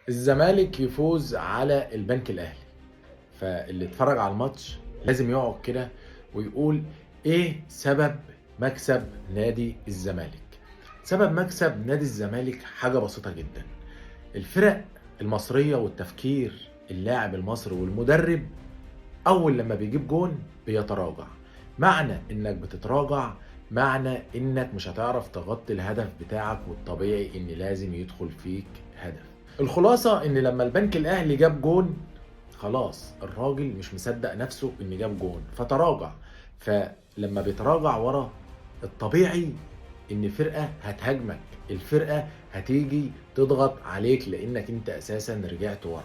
الزمالك يفوز على البنك الأهلي، فاللي اتفرج على الماتش لازم يقعد كده ويقول ايه سبب مكسب نادي الزمالك. سبب مكسب نادي الزمالك حاجة بسيطة جدا. الفرق المصرية والتفكير اللاعب المصري والمدرب اول لما بيجيب جون بيتراجع. معنى انك بتتراجع معنى انك مش هتعرف تغطي الهدف بتاعك، والطبيعي ان لازم يدخل فيك هدف. الخلاصة ان لما البنك الاهلي جاب جون خلاص الراجل مش مصدق نفسه ان جاب جون فتراجع. فلما بيتراجع ورا الطبيعي ان فرقة هتهاجمك، الفرقة هتيجي تضغط عليك لانك انت اساسا رجعت ورا.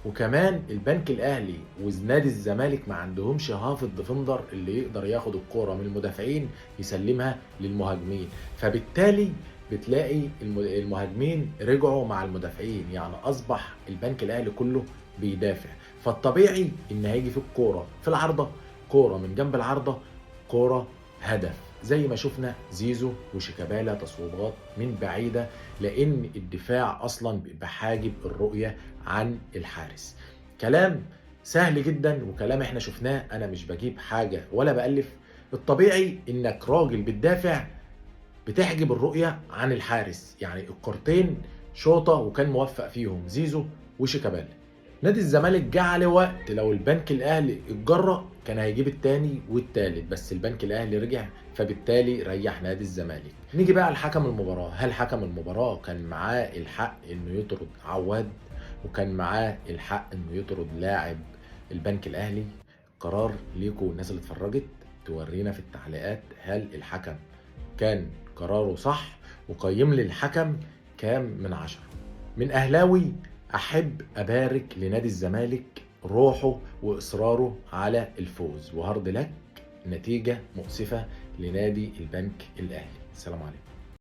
وكمان البنك الاهلي ونادي الزمالك ما عندهمش هافت ديفندر اللي يقدر ياخد الكوره من المدافعين يسلمها للمهاجمين، فبالتالي بتلاقي المهاجمين رجعوا مع المدافعين، يعني اصبح البنك الاهلي كله بيدافع. فالطبيعي ان هيجي في الكوره في العارضه، كوره من جنب العارضه، كوره هدف زي ما شفنا زيزو وشيكابالا تصويبات من بعيده، لان الدفاع اصلا بيبقى حاجب الرؤيه عن الحارس. كلام سهل جدا وكلام احنا شفناه، انا مش بجيب حاجه ولا بالف. الطبيعي انك راجل بتدافع بتحجب الرؤيه عن الحارس، يعني الكورتين شوطه وكان موفق فيهم زيزو وشيكابالا. نادي الزمالك جه عليه وقت لو البنك الاهلي اتجرأ كان هيجيب التاني والتالت، بس البنك الاهلي رجع فبالتالي ريح نادي الزمالك. نيجي بقى لحكم المباراه. هل حكم المباراه كان معاه الحق انه يطرد عواد وكان معاه الحق انه يطرد لاعب البنك الاهلي؟ قرار ليكوا الناس اللي اتفرجت تورينا في التعليقات هل الحكم كان قراره صح، وقيم لي الحكم كام من 10. من اهلاوي احب ابارك لنادي الزمالك روحه واصراره على الفوز، وهارد لك نتيجة مؤسفة لنادي البنك الاهلي. السلام عليكم.